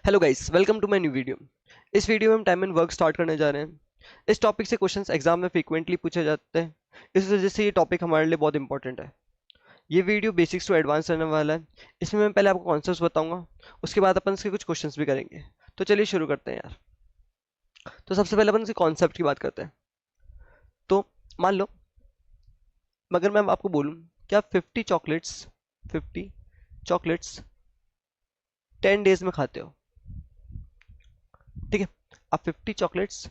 Hello guys, welcome to my new video. इस वीडियो में हम टाइम एंड वर्क स्टार्ट करने जा रहे हैं। इस टॉपिक से क्वेश्चंस एग्जाम में फ्रीक्वेंटली पूछे जाते हैं, इस वजह से ये टॉपिक हमारे लिए बहुत इंपॉर्टेंट है। ये वीडियो बेसिक्स टू एडवांस रहने वाला है। इसमें मैं पहले आपको कॉन्सेप्ट्स बताऊंगा, उसके बाद अपन इसके कुछ क्वेश्चंस भी करेंगे। तो चलिए शुरू करते हैं यार। तो सबसे पहले अपन इसके कॉन्सेप्ट की बात करते हैं। तो मान लो, अगर मैं आपको बोलूँ कि आप 50 चॉकलेट्स 10 डेज में खाते हो, ठीक है। आप 50 चॉकलेट्स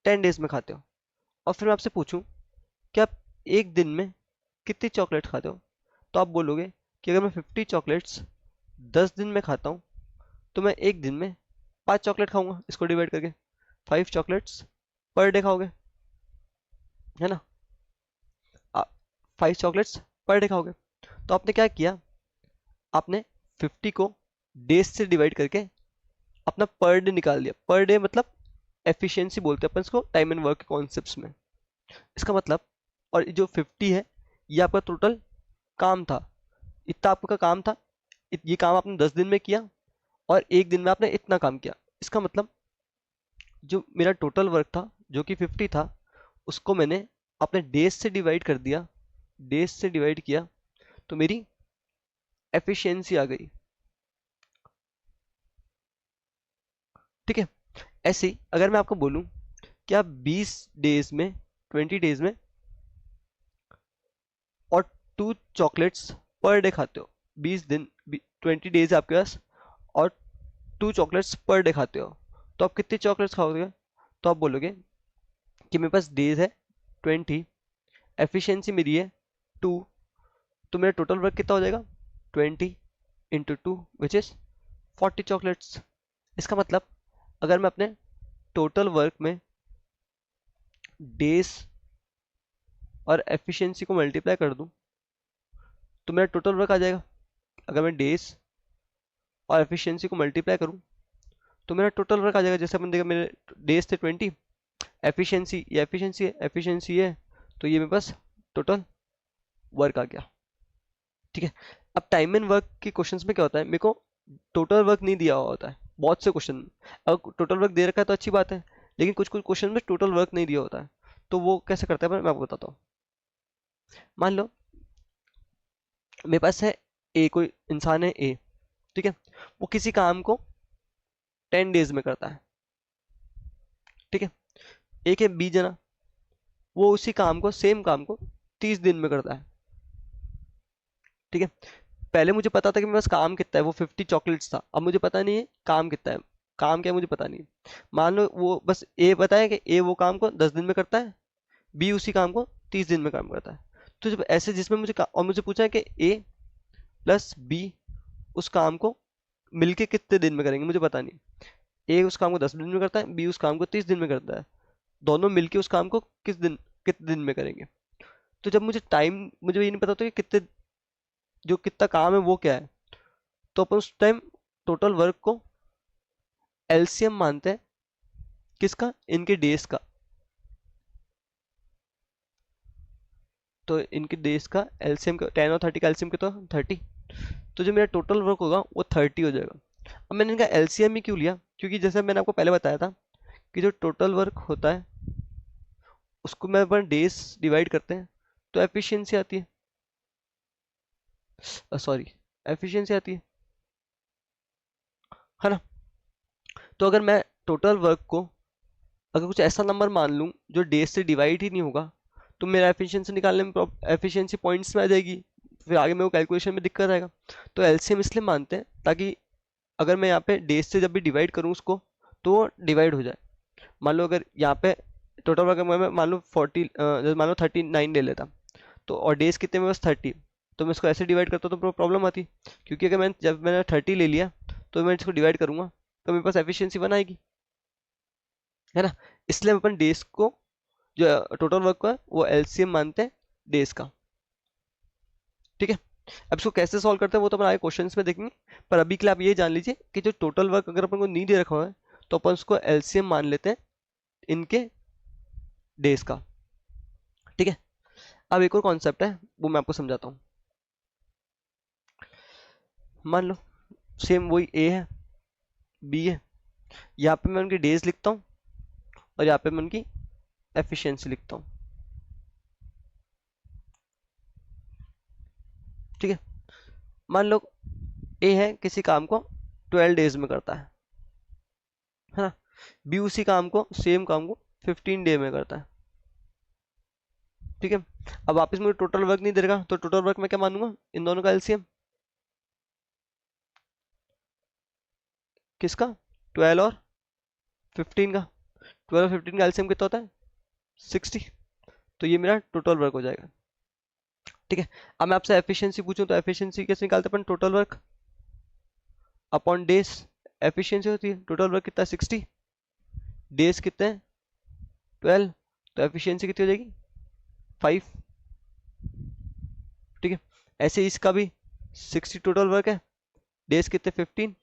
10 डेज में खाते हो, और फिर मैं आपसे पूछूं कि आप एक दिन में कितनी चॉकलेट खाते हो, तो आप बोलोगे कि अगर मैं 50 चॉकलेट्स 10 दिन में खाता हूँ तो मैं एक दिन में 5 चॉकलेट खाऊंगा, इसको डिवाइड करके 5 चॉकलेट्स पर डे खाओगे, है ना। आप 5 चॉकलेट्स पर डे खाओगे। तो आपने क्या किया, आपने 50 को डेज से डिवाइड करके अपना पर डे निकाल दिया। पर डे मतलब एफिशिएंसी बोलते हैं अपन इसको टाइम एंड वर्क के कॉन्सेप्ट्स में। इसका मतलब, और जो 50 है ये आपका टोटल काम था, इतना आपका काम था। ये काम आपने 10 दिन में किया और एक दिन में आपने इतना काम किया। इसका मतलब जो मेरा टोटल वर्क था जो कि 50 था, उसको मैंने अपने डेज से डिवाइड कर दिया, डेज से डिवाइड किया, तो मेरी एफिशिएंसी आ गई, ठीक है। ऐसे ही अगर मैं आपको बोलूं कि आप 20 डेज में, 20 डेज में और 2 चॉकलेट्स पर डे खाते हो, 20 दिन, 20 डेज आपके पास, और 2 चॉकलेट्स पर डे खाते हो, तो आप कितनी चॉकलेट्स खाओगे। तो आप बोलोगे कि मेरे पास डेज है 20, एफिशिएंसी मेरी है 2, तो मेरा टोटल वर्क कितना हो जाएगा, 20 × 2 विच इज 40 चॉकलेट्स। इसका मतलब अगर मैं अपने टोटल वर्क में डेज और एफिशिएंसी को मल्टीप्लाई कर दूं तो मेरा टोटल वर्क आ जाएगा। अगर मैं डेज और एफिशिएंसी को मल्टीप्लाई करूं तो मेरा टोटल वर्क आ जाएगा। जैसे अपन देखा, मेरे डेज थे 20, एफिशिएंसी, ये एफिशिएंसी है, तो ये मेरे पास टोटल वर्क आ गया, ठीक है। अब टाइम एंड वर्क के क्वेश्चंस में क्या होता है, मेरे को टोटल वर्क नहीं दिया हुआ होता है बहुत से क्वेश्चन में। अगर टोटल वर्क दे रखा है तो अच्छी बात है, लेकिन कुछ कुछ क्वेश्चन में टोटल वर्क नहीं दिया होता है। तो वो कैसे करता है मैं आपको बताता हूँ। मान लो मेरे पास है ए, कोई इंसान है ए, ठीक है। वो किसी काम को 10 डेज में करता है, ठीक है। एक है बी जना, वो उसी काम को, सेम काम को 30 दिन में करता है, ठीक है। पहले मुझे पता था कि मेरे पास काम कितना है, वो 50 चॉकलेट्स था। अब मुझे पता नहीं है काम कितना है, काम क्या है मुझे पता नहीं है। मान लो वो बस ए पता है कि ए वो काम को 10 दिन में करता है, बी उसी काम को 30 दिन में काम करता है। तो जब ऐसे जिसमें और मुझे पूछा है कि ए प्लस बी उस काम को मिलके कितने दिन में करेंगे, मुझे पता नहीं। ए उस काम को 10 दिन में करता है, बी उस काम को 30 दिन में करता है, दोनों मिलके उस काम को कितने दिन में करेंगे। तो जब मुझे टाइम, मुझे ये नहीं पता होता कि कितने, जो कितना काम है वो क्या है, तो अपन उस टाइम टोटल वर्क को एलसीएम मानते हैं, किसका, इनके डेज का। तो इनके डेज का एलसीएम, 10 और 30 का एलसीएम कितना, 30। तो जो मेरा टोटल वर्क होगा वो 30 हो जाएगा। अब मैंने इनका एलसीएम ही क्यों लिया, क्योंकि जैसे मैंने आपको पहले बताया था कि जो टोटल वर्क होता है उसको मैं अपन डेज डिवाइड करते हैं तो एफिशिएंसी आती है, सॉरी, एफिशिएंसी आती है ना। तो अगर मैं टोटल वर्क को, अगर कुछ ऐसा नंबर मान लूँ जो डेज से डिवाइड ही नहीं होगा, तो मेरा एफिशिएंसी निकालने में एफिशिएंसी पॉइंट्स में आ जाएगी, फिर आगे मेरे को कैलकुलेशन में दिक्कत आएगा। तो एलसीएम इसलिए मानते हैं ताकि अगर मैं यहाँ पे डेज से जब भी डिवाइड करूँ उसको, तो वो डिवाइड हो जाए। मान लो अगर यहाँ पे टोटल वर्क मैं मान लो 40, मान लो 39 ले लेता, तो और डेज कितने में, बस 30, तो मैं इसको ऐसे डिवाइड करता तो प्रॉब्लम आती। क्योंकि अगर जब मैंने 30 ले लिया तो मैं इसको डिवाइड करूंगा तो मेरे पास एफिशिएंसी 1 आएगी, है ना। इसलिए हम अपन डेज को, जो टोटल वर्क का है, वो एलसीएम मानते हैं डेज का, ठीक है। अब इसको कैसे सॉल्व करते हैं वो तो अपन आगे क्वेश्चंस में देखेंगे। पर अभी के लिए आप ये जान लीजिए कि जो टोटल वर्क अगर अपन को नहीं दे रखा हुआ है तो अपन उसको एलसीएम मान लेते हैं इनके डेज का, ठीक है। अब एक और कॉन्सेप्ट है वो मैं आपको समझाता हूँ। मान लो सेम वही ए है, बी है। यहाँ पे मैं उनकी डेज लिखता हूँ और यहाँ पे मैं उनकी एफिशिएंसी लिखता हूँ। ठीक है, मान लो ए है किसी काम को 12 डेज में करता है ना, बी उसी काम को, सेम काम को 15 डे में करता है। ठीक है, अब वापस मुझे टोटल वर्क नहीं दे देगा, तो टोटल वर्क मैं क्या मानूंगा, इन दोनों का एलसीएम। किसका, 12 और 15 का। 12 और 15 का एलसीएम कितना होता है, 60। तो ये मेरा टोटल वर्क हो जाएगा। ठीक है, अब मैं आपसे एफिशिएंसी पूछूं तो एफिशिएंसी कैसे निकालते हैं अपन, total work upon days. Efficiency होती है टोटल वर्क कितना है 60, डेज कितने हैं 12, तो एफिशिएंसी कितनी हो जाएगी 5। ठीक है, ऐसे ही इसका भी 60 टोटल वर्क है, डेज कितने 15,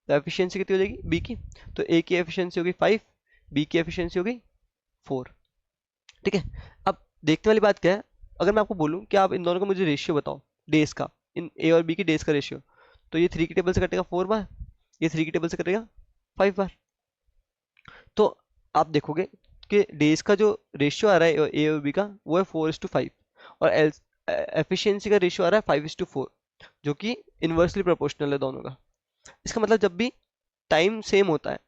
तो एफिशिएंसी कितनी हो जाएगी बी की, तो ए की एफिशिएंसी होगी 5, बी की एफिशिएंसी होगी 4। ठीक है, अब देखने वाली बात क्या है, अगर मैं आपको बोलूं कि आप इन दोनों का मुझे रेशियो बताओ डेज का, इन ए और बी की डेज का रेशियो, तो ये 3 की टेबल से कटेगा 4 बार, ये 3 की टेबल से कटेगा 5 बार। तो आप देखोगे कि डेज का जो रेशियो आ रहा है ए और बी का वो है 4:5, और एफिशिएंसी का रेशियो आ रहा है 5:4, जो कि इनवर्सली प्रोपोर्शनल है दोनों का। इसका मतलब जब भी टाइम सेम होता है,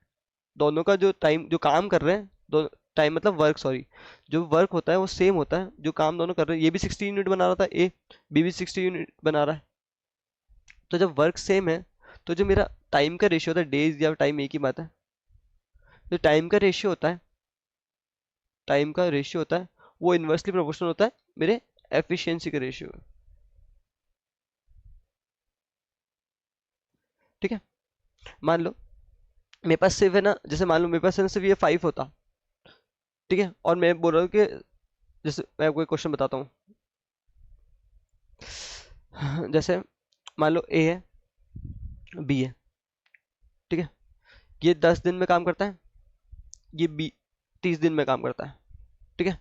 दोनों का जो टाइम जो काम कर रहे हैं, दो टाइम मतलब वर्क, सॉरी, जो वर्क होता है वो सेम होता है, जो काम दोनों कर रहे हैं, ये भी 60 यूनिट बना रहा था ए, बी भी 60 यूनिट बना रहा है, तो जब वर्क सेम है तो जो मेरा टाइम का रेशियो होता है, डेज या टाइम एक ही बात है, जो टाइम का रेशियो होता है, टाइम का रेशियो होता है वो इन्वर्सली प्रोपोर्शनल होता है मेरे एफिशिएंसी के रेशियो में। ठीक है, मान लो मेरे पास सिर्फ है ना, जैसे मान लो मेरे पास है ना सिर्फ ये 5 होता, ठीक है, और मैं बोल रहा हूँ कि जैसे मैं आपको एक क्वेश्चन बताता हूँ, जैसे मान लो ए है, बी है, ठीक है, ये 10 दिन में काम करता है, ये बी 30 दिन में काम करता है। ठीक है,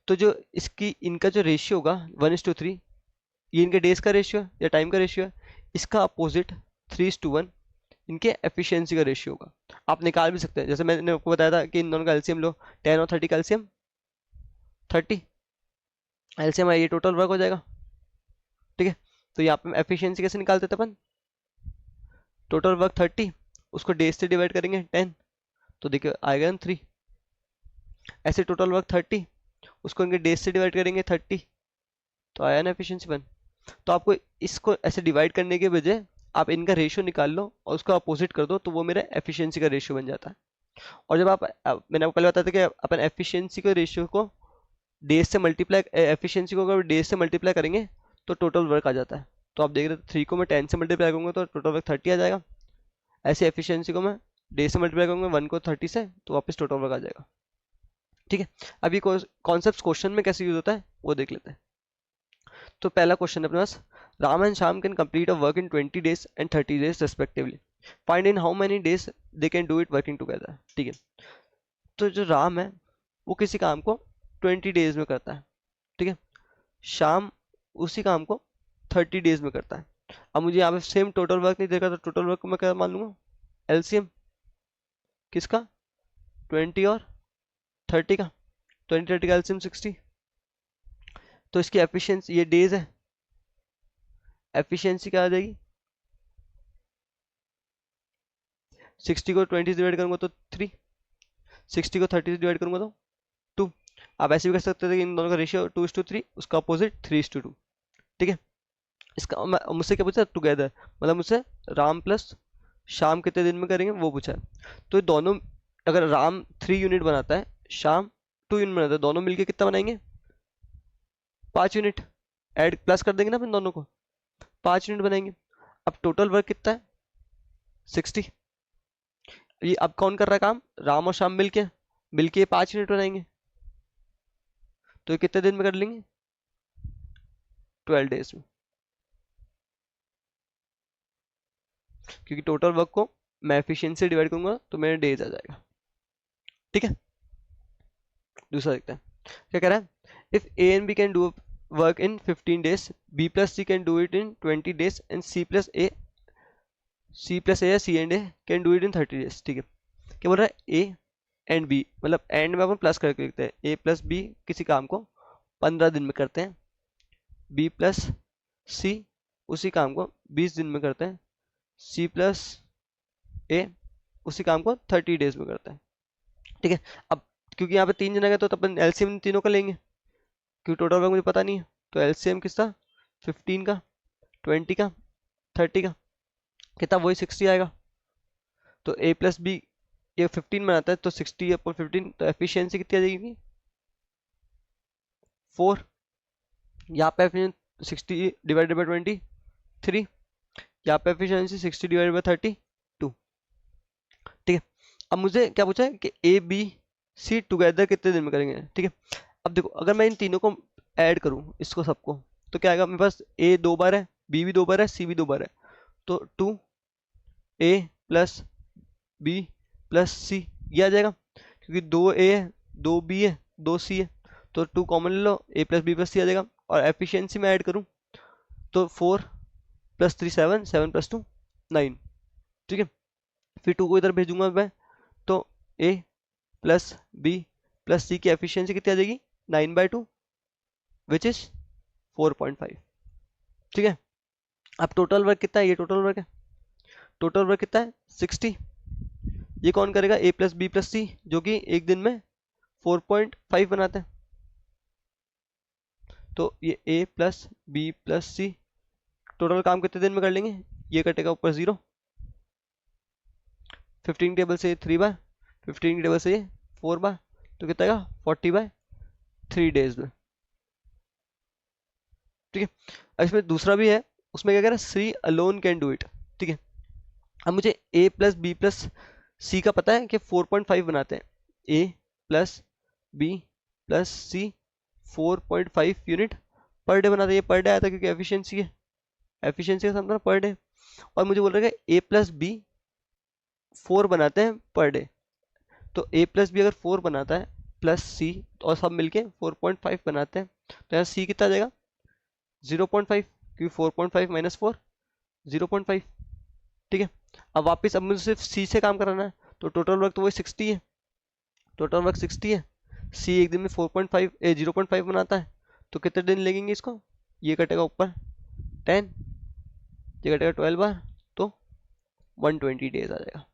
तो जो इसकी इनका जो रेशियो होगा 1:3, ये इनके डेज का रेशियो है या टाइम का रेशियो है, इसका अपोजिट 3:1 इनके एफिशिएंसी का रेशियो होगा। आप निकाल भी सकते हैं, जैसे मैंने आपको बताया था कि इन दोनों का एलसीएम लो, 10 और 30 का एलसीएम 30, एलसीएम ये टोटल वर्क हो जाएगा। ठीक है, तो यहाँ पे एफिशिएंसी कैसे निकालते थे अपन, टोटल वर्क 30, उसको डेज से डिवाइड करेंगे 10, तो देखिए आएगा ना 3। ऐसे टोटल वर्क 30, उसको इनके डेज से डिवाइड करेंगे 30, तो आया ना एफिशिएंसी 1। तो आपको इसको ऐसे डिवाइड करने के बजाय आप इनका रेशियो निकाल लो और उसका अपोजिट कर दो, तो वो मेरा एफिशिएंसी का रेशियो बन जाता है। और जब मैंने आपको पहले बताया था कि अपन एफिशिएंसी के रेशियो को डेज से मल्टीप्लाई, एफिशिएंसी को अगर डेज से मल्टीप्लाई करेंगे तो टोटल वर्क आ जाता है। तो आप देख रहे थे 3 को मैं 10 से मल्टीप्लाई करूंगा तो टोटल वर्क 30 आ जाएगा, ऐसे एफिशिएंसी को मैं डेज से मल्टीप्लाई करूंगा 1 को 30 से, तो वापस टोटल वर्क आ जाएगा। ठीक है, अब ये कॉन्सेप्ट क्वेश्चन में कैसे यूज होता है वो देख लेते हैं। तो पहला क्वेश्चन है अपने पास, Ram and Shyam can complete a work in 20 days and 30 days respectively, find in how many days they can do it working together. ठीक है, तो जो राम है वो किसी काम को 20 डेज में करता है, ठीक है, श्याम उसी काम को 30 डेज में करता है। अब मुझे यहाँ पे सेम टोटल वर्क नहीं देखा, तो टोटल वर्क को मैं क्या मान लूंगा, एलसीएम किसका, 20 और 30 का, 20-30 का एलसीएम 60, तो इसकी एफिशिएंसी ये डेज है, एफिशिएंसी क्या आ जाएगी, 60 को 20 से डिवाइड करूंगा तो 3, 60 को 30 से डिवाइड करूंगा तो 2। आप ऐसे भी कर सकते थे कि इन दोनों का रेशियो 2:3, उसका अपोजिट 3:2। ठीक है, इसका मुझसे क्या पूछा, टुगेदर, मतलब मुझसे राम प्लस शाम कितने दिन में करेंगे वो पूछा है। तो ये दोनों, अगर राम 3 यूनिट बनाता है, शाम 2 यूनिट बनाता है, दोनों मिलके कितना बनाएंगे 5 यूनिट, ऐड प्लस कर देंगे ना अपन दोनों को, 5 यूनिट बनाएंगे। अब टोटल वर्क कितना है 60, ये अब कौन कर रहा है काम, राम और शाम मिलके मिलके 5 यूनिट बनाएंगे, तो ये कितने दिन में कर लेंगे 12 डेज में, क्योंकि टोटल वर्क को मैं एफिशिएंसी से डिवाइड करूंगा तो मेरे डेज आ जाएगा। ठीक है, दूसरा देखते हैं क्या कह रहा है, if A and B can do work in 15 days, B plus C can do it in 20 days and C plus A C plus A या C and A can do it in 30 days। ठीक है, क्या बोल रहा है, A and B, मतलब end में अपन प्लस करके लिखते हैं, ए प्लस बी किसी काम को 15 दिन में करते हैं, बी प्लस सी उसी काम को 20 दिन में करते हैं, सी प्लस ए उसी काम को 30 days में करते हैं। ठीक है, अब क्योंकि यहाँ पे 3 जने का तो अपन एलसीएम तीनों का लेंगे, क्योंकि टोटल वर्क मुझे पता नहीं है, तो एलसीएम किसका, 15 का, 20 का, 30 का, कितना, वही 60 आएगा। तो ए प्लस बी ये 15 बनाता है, तो 60/15, तो एफिशिएंसी कितनी आ जाएगी, 4। यहाँ पे एफिशिएंसी 60/23, यहाँ पे एफिशिएंसी 60/32। ठीक है, अब मुझे क्या पूछा है कि ए बी सी टुगेदर कितने दिन में करेंगे। ठीक है, अब देखो अगर मैं इन तीनों को ऐड करूं इसको सबको, तो क्या आएगा, मेरे पास ए 2 बार है, बी भी 2 बार है, सी भी 2 बार है, तो 2a प्लस बी प्लस सी ये आ जाएगा, क्योंकि 2a है, 2b है, 2c है, तो 2 कॉमन ले लो, a प्लस बी प्लस सी आ जाएगा। और एफिशिएंसी में ऐड करूं तो 4 + 3 7, 7 + 2 9। ठीक है, फिर 2 को इधर भेजूंगा मैं, तो a प्लस बी प्लस सी की एफिशिएंसी कितनी आ जाएगी, 9/2 विच इज 4.5। ठीक है, अब टोटल वर्क कितना है, ये टोटल वर्क है, टोटल वर्क कितना है 60। ये कौन करेगा, a प्लस बी प्लस सी, जो कि एक दिन में 4.5 बनाते हैं। तो ये a plus B plus C total काम कितने दिन में कर लेंगे, ये कटेगा ऊपर 0, 15 टेबल से 3 बार, 15 टेबल से 4 बार, तो कितना आएगा 40/3 days में। ठीक है, अब इसमें दूसरा भी है, उसमें क्या कह रहा है, C alone can do it. ठीक है, अब मुझे a plus B plus C का पता है कि 4.5 बनाते हैं, a plus B plus C 4.5 unit per day बनाते हैं। ये पर डे आया था क्योंकि एफिशिएंसी है, एफिशिएंसी का समझना पर डे, और मुझे बोल रहा है a प्लस बी 4 बनाते हैं पर डे, तो a प्लस बी अगर 4 बनाता है प्लस सी और सब मिलके 4.5 बनाते हैं, तो यहाँ c कितना आ जाएगा 0.5, क्योंकि 4.5 - 4 0.5। ठीक है, अब वापस अब मुझे सिर्फ सी से काम कराना है, तो टोटल वर्क तो वही 60 है, टोटल वर्क 60 है, सी एक दिन में 0.5 बनाता है, तो कितने दिन लगेंगे इसको, ये कटेगा ऊपर 10, ये कटेगा 12 बार, तो 120 डेज आ जाएगा।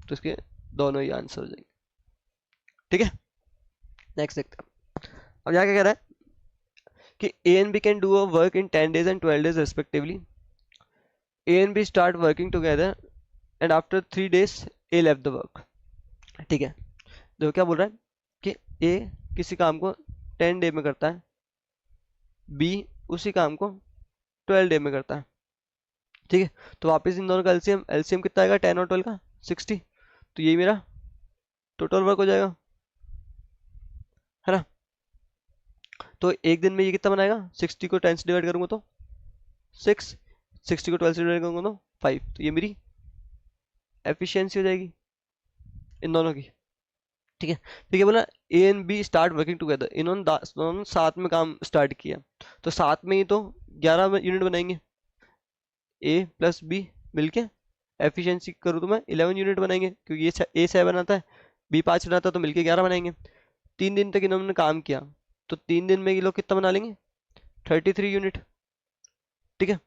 तो इसके दोनों ही आंसर हो जाएंगे। ठीक है, नेक्स्ट देखते हैं। अब यहाँ क्या कह रहा है कि A and B can do a work in 10 days and 12 days respectively. A and B start working together and after 3 days A left the work. ठीक है, देखो क्या बोल रहा है कि A किसी काम को 10 डे में करता है, B उसी काम को 12 डे में करता है। ठीक है, तो वापस इन दोनों का एलसीएम, एलसीएम कितना आएगा 10 और 12 का 60, तो ये मेरा टोटल वर्क हो जाएगा, है ना। तो एक दिन में ये कितना बनाएगा, 60 को 10 से डिवाइड करूंगा तो 6, 60 को 12 से डिवाइड करूंगा तो 5, तो ये मेरी एफिशिएंसी हो जाएगी इन दोनों की। ठीक है, ठीक है, बोला A and B start working together, इन्होंने दोनों साथ में काम स्टार्ट किया, तो साथ में ही तो 11 यूनिट बनाएंगे, ए प्लस बी मिलके एफिशिएंसी करूँ तो मैं 11 यूनिट बनाएंगे, क्योंकि ये ए 7 बनाता है, बी 5 बनाता है, तो मिलके 11 बनाएंगे। 3 दिन तक इन्होंने काम किया, तो 3 दिन में ये लोग कितना बना लेंगे 33 यूनिट। ठीक है,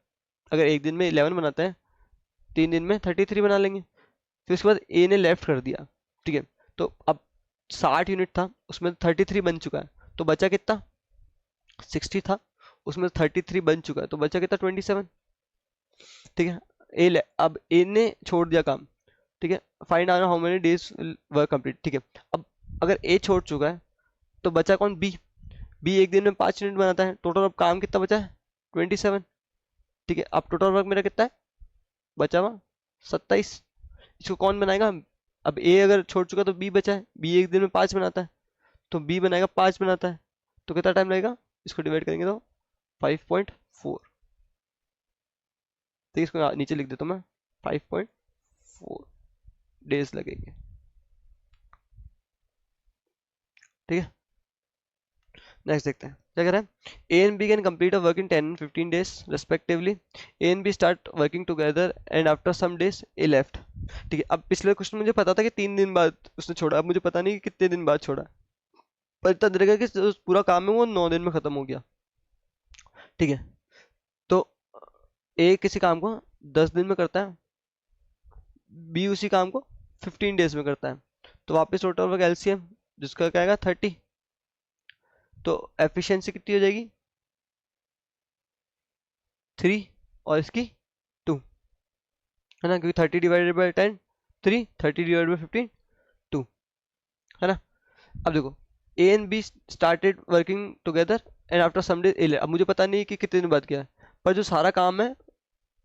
अगर एक दिन में 11 बनाता है, 3 दिन में 33 बना लेंगे। फिर उसके बाद ए ने लेफ्ट कर दिया। ठीक है, तो अब 60 यूनिट था, उसमें 33 बन चुका है, तो बचा कितना 60 था, उसमें 33 बन चुका है, तो बचा कितना 27। ठीक है, अब ए ने छोड़ दिया काम। ठीक है, find out how many days work complete. ठीक है, अब अगर ए छोड़ चुका है तो बचा कौन, बी। बी एक दिन में 5 यूनिट बनाता है, टोटल अब काम कितना बचा है 27। ठीक है, अब टोटल वर्क मेरा कितना है बचा हुआ 27, इसको कौन बनाएगा, अब ए अगर छोड़ चुका तो बी बचा है, बी एक दिन में 5 बनाता है, तो बी बनाएगा 5 बनाता है, तो कितना टाइम लगेगा, इसको डिवाइड करेंगे तो 5.4। ठीक है, इसको नीचे लिख देता हूँ मैं, 5.4 डेज लगेंगे। ठीक है, नेक्स्ट देखते हैं। क्या कह रहा है, A and B can complete a work in 10 and 15 days respectively. A and B start working together and after some days A left. ठीक है, अब पिछले क्वेश्चन मुझे पता था कि 3 दिन बाद उसने छोड़ा, अब मुझे पता नहीं कि कितने दिन बाद छोड़ा, पर इतना देर कि जो पूरा काम है वो 9 दिन में खत्म हो गया. ठीक है, तो ए किसी काम को 10 दिन में करता है, बी उसी काम को 15 डेज में करता है. तो वापस टोटल वर्क एलसीएम जिसका क्या आएगा 30. तो एफिशिएंसी कितनी हो जाएगी 3 और इसकी 2, है ना, क्योंकि 30 डिवाइडेड बाई 10 3, 30 डिवाइडेड बाई 15 2, है ना. अब देखो A and B started working together and after some day. अब मुझे पता नहीं कि कितने दिन बाद किया है, पर जो सारा काम है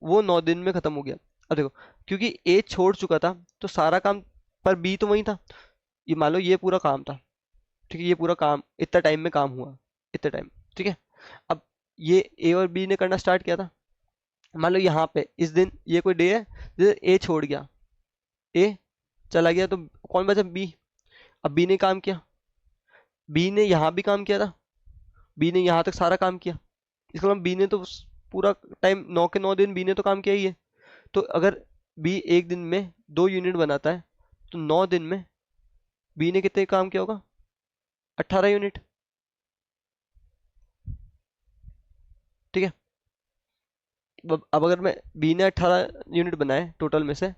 वो 9 दिन में खत्म हो गया. अब देखो क्योंकि ए छोड़ चुका था तो सारा काम, पर बी तो वही था. ये मान लो ये पूरा काम था, ठीक है, ये पूरा काम इतना टाइम में काम हुआ, इतना टाइम. ठीक है, अब ये ए और बी ने करना स्टार्ट किया था. मान लो यहाँ पे इस दिन ये कोई डे है जैसे ए छोड़ गया, ए चला गया, तो कौन बचा बी. अब बी ने काम किया, बी ने यहाँ भी काम किया था, बी ने यहाँ तक सारा काम किया. इसका मतलब बी ने तो पूरा टाइम 9 के 9 दिन बी ने तो काम किया ही है. तो अगर बी एक दिन में 2 यूनिट बनाता है तो 9 दिन में बी ने कितने काम किया होगा 18 यूनिट. ठीक है, अब अगर मैं बी ने 18 यूनिट बनाए टोटल में से,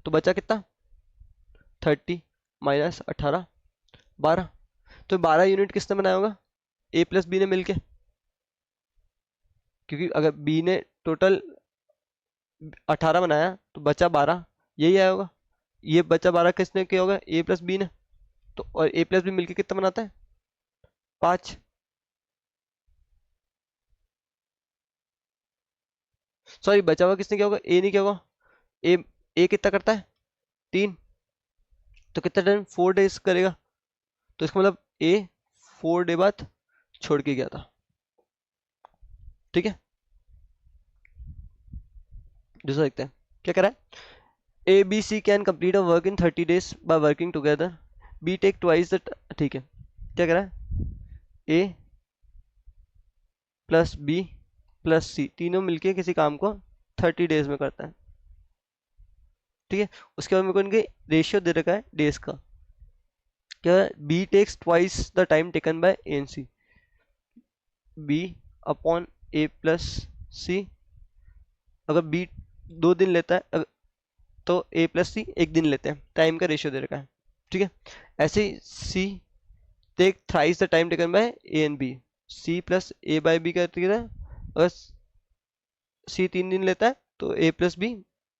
तो बचा कितना 30 माइनस 18 12. तो 12 यूनिट किसने बनाया होगा ए प्लस बी ने मिलके, क्योंकि अगर बी ने टोटल 18 बनाया तो बचा 12, यही आया होगा. ये बचा 12 किसने किया होगा ए प्लस बी ने. तो और ए प्लस बी मिलके कितना बनाता है 5. सॉरी बचा हुआ किसने किया होगा ए ने किया होगा. ए ए कितना करता है 3, तो कितना टाइम 4 डेज करेगा. तो इसका मतलब ए 4 डे बाद छोड़ के गया था. ठीक है, दूसरा देखते हैं क्या कह रहा है. A B C can complete a work in 30 days by working together. B take twice the. ठीक है, क्या कह रहा है A plus B plus C तीनों मिलके किसी काम को 30 डेज में करता है. ठीक है, उसके बाद मेरे को इनके रेशियो दे रखा है डेज का. क्या B takes twice the time taken by A and C. B upon A plus C. अगर बी 2 दिन लेता है तो ए प्लस सी 1 दिन लेते हैं. टाइम का रेशियो दे रखा है. ठीक है, ऐसे ही C take thrice the time taken by A and B. C plus A by B का कितना है, अगर सी 3 दिन लेता है तो ए प्लस बी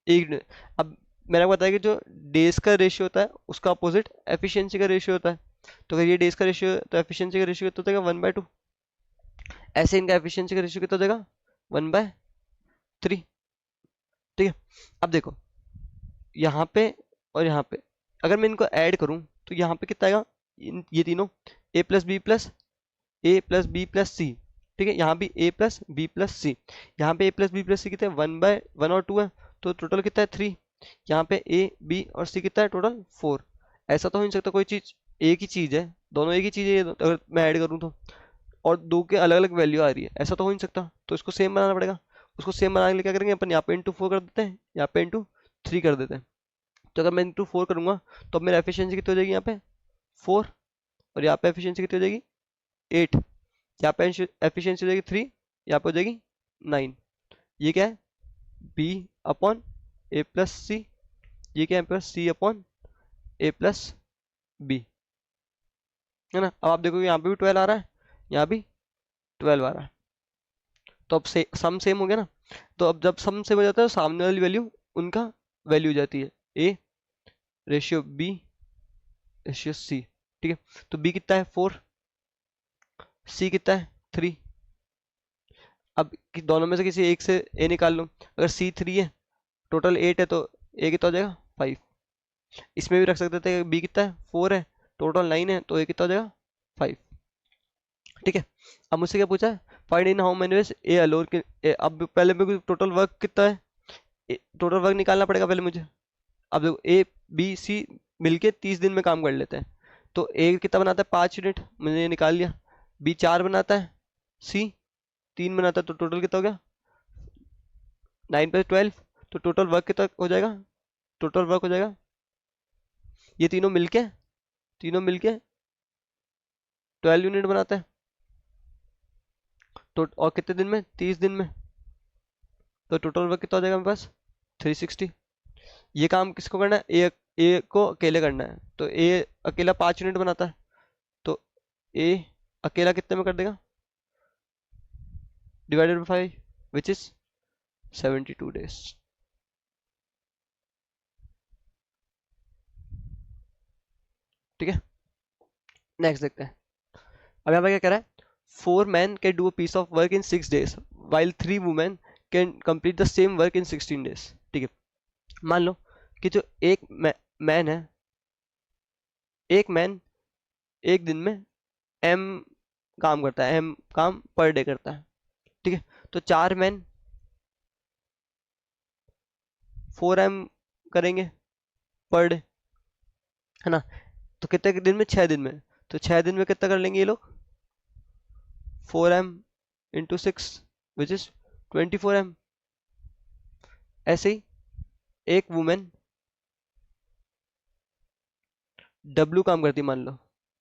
1 दिन. अब मैंने आपको बताया कि जो डेज का रेशियो होता है उसका अपोजिट एफिशिएंसी का रेशियो होता है. तो अगर ये डेज का रेशियो तो एफिशिएंसी का रेशियो कितना होगा 1/2. ऐसे इनका एफिशिएंसी का रेशियो कितना हो जाएगा 1/3. ठीक है, अब देखो यहाँ पे और यहाँ पे अगर मैं इनको ऐड करूँ तो यहाँ पे कितना आएगा ये तीनों ए प्लस बी प्लस ए प्लस बी प्लस सी. ठीक है, यहाँ भी ए प्लस बी प्लस सी. यहाँ पे ए प्लस बी प्लस सी कितने 1/1 और 2 है, तो टोटल कितना है 3. यहाँ पे ए बी और सी कितना है टोटल 4. ऐसा तो हो नहीं सकता कोई चीज़ एक ही चीज़ है, दोनों एक ही चीज़ है ये अगर मैं ऐड करूँ तो, और दो के अलग अलग वैल्यू आ रही है, ऐसा तो हो नहीं सकता. तो इसको सेम बनाना पड़ेगा. उसको सेम बनाने के लिए क्या करेंगे अपन, यहाँ पे इंटू 4 कर देते हैं, यहाँ पे इंटू 3 कर देते हैं. तो अगर मैं इंटू 4 करूंगा तो अब मेरा एफिशिएंसी कितनी हो जाएगी यहाँ पे 4, और यहाँ पे एफिशिएंसी कितनी हो जाएगी 8. यहाँ पे एफिशिएंसी हो जाएगी 3, यहाँ पे हो जाएगी 9. ये क्या है बी अपॉन ए प्लस सी. ये क्या है plus C upon A plus B, है ना. अब आप देखोगे यहाँ पे भी 12 आ रहा है, यहाँ भी 12 आ रहा है. तो अब से सम सेम हो गया ना. तो अब जब सम सेम हो जाता है तो सामने वाली वैल्यू उनका वैल्यू हो जाती है A ratio B ratio C. ठीक है, तो बी कितना है 4, सी कितना है 3. अब दोनों में से किसी एक से ए निकाल लो. अगर सी 3 है टोटल 8 है तो ए कितना हो जाएगा 5. इसमें भी रख सकते थे बी कितना है 4 है टोटल 9 है तो ए कितना हो जाएगा 5. ठीक है, अब मुझसे क्या पूछा है find in how many ways A alone के. अब पहले मेरे को टोटल वर्क कितना है, टोटल वर्क निकालना पड़ेगा पहले मुझे. अब देखो ए बी सी मिलके 30 दिन में काम कर लेते हैं. तो ए कितना बनाता है 5 यूनिट, मैंने ये निकाल लिया. बी 4 बनाता है, सी 3 बनाता है तो टोटल कितना हो गया 9 + 12, तो टोटल वर्क कितना हो जाएगा, टोटल वर्क हो जाएगा ये तीनों मिलके 12 यूनिट बनाता है। तो और कितने दिन में, 30 दिन में, तो टोटल वर्क कितना हो जाएगा मेरे पास 360। ये काम किसको करना है, ए को अकेले करना है, तो ए अकेला 5 यूनिट बनाता है, तो ए अकेला कितने में कर देगा, divided by 5 which is 72 days. ठीक है, नेक्स्ट देखते हैं। अब यहाँ पे क्या कह रहा है, 4 men can do a piece of work in 6 days while 3 women can complete the same work in 16 days। ठीक है, मान लो कि जो एक मैन है, एक मैन एक दिन में एम काम करता है, एम काम पर डे करता है। ठीक है, तो 4 मैन 4 M करेंगे पर डे, है ना, तो कितने दिन में, 6 दिन में, तो 6 दिन में कितना कर लेंगे ये लोग, 4M × 6 विच इज 24M। ऐसे ही एक वुमेन W काम करती है, मान लो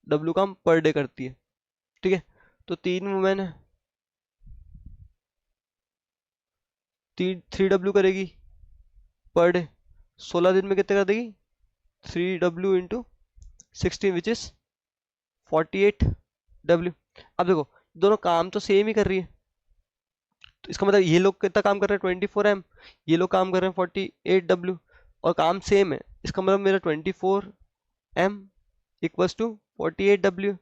W काम पर डे करती है। ठीक है, तो 3 वुमेन है, 3W करेगी पर डे, 16 दिन में कितने कर देगी, 3W × 16 विच इज 48W। अब देखो दोनों काम तो सेम ही कर रही है, तो इसका मतलब ये लोग कितना काम कर रहे हैं 24M, ये लोग काम कर रहे हैं 48W, और काम सेम है, इसका मतलब मेरा 24M = 48W।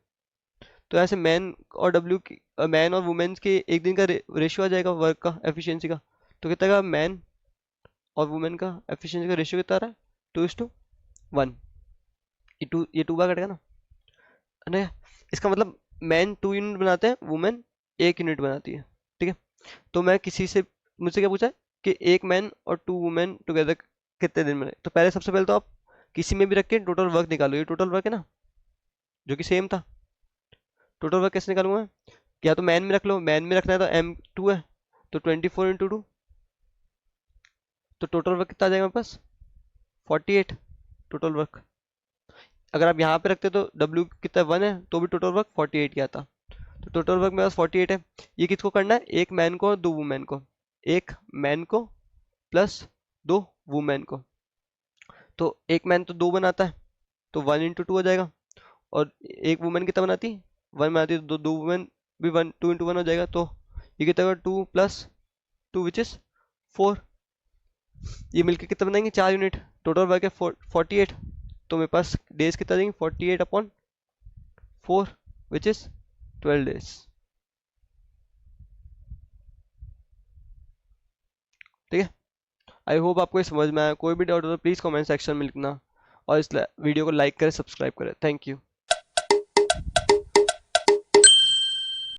तो ऐसे मैन और डब्ल्यू की, मैन और वुमेन्स के एक दिन का रेशियो आ जाएगा वर्क का, एफिशिएंसी का। तो कितना का मैन और वुमेन का एफिशिएंसी का रेशियो कितना आ रहा है, 2:1। ये 2 बार कटेगा ना, है ना? इसका मतलब मैन 2 यूनिट बनाते हैं, वुमेन 1 यूनिट बनाती है। ठीक है, तो मैं किसी से, मुझसे क्या पूछा है कि एक मैन और 2 वुमेन टुगेदर कितने दिन में, तो पहले सबसे पहले तो आप किसी में भी रख के टोटल वर्क निकालो, ये टोटल वर्क है ना जो कि सेम था। टोटल वर्क कैसे निकालूंगा मैं? या तो मैन में रख लो, मैन में रखना है तो M2 है, तो 24 × 2, तो टोटल वर्क कितना आ जाएगा मेरे पास 48 टोटल वर्क। अगर आप यहाँ पे रखते तो W कितना 1 है, तो भी टोटल वर्क 48 क्या आता, तो टोटल वर्क मेरे पास 48 है। ये किसको करना है, एक मैन को 2 वुमेन को, एक मैन को प्लस 2 वुमेन को। तो एक मैन तो 2 बनाता है, तो 1 × 2 हो जाएगा, और एक वुमेन कितना बनाती है, 1 बनाती है, तो दो वुमेन भी 2 × 1 हो जाएगा, तो ये कितना होगा 2 + 2 विच इज 4। ये मिलके कितना बनाएंगे 4 यूनिट, टोटल वर्क है 48, तो मेरे पास डेज कितना देंगे 48/4 विच इज 12 डेज। ठीक है, आई होप आपको ये समझ में आया। कोई भी डाउट हो तो प्लीज़ कमेंट सेक्शन में लिखना, और इस वीडियो को लाइक करें, सब्सक्राइब करें। Thank you.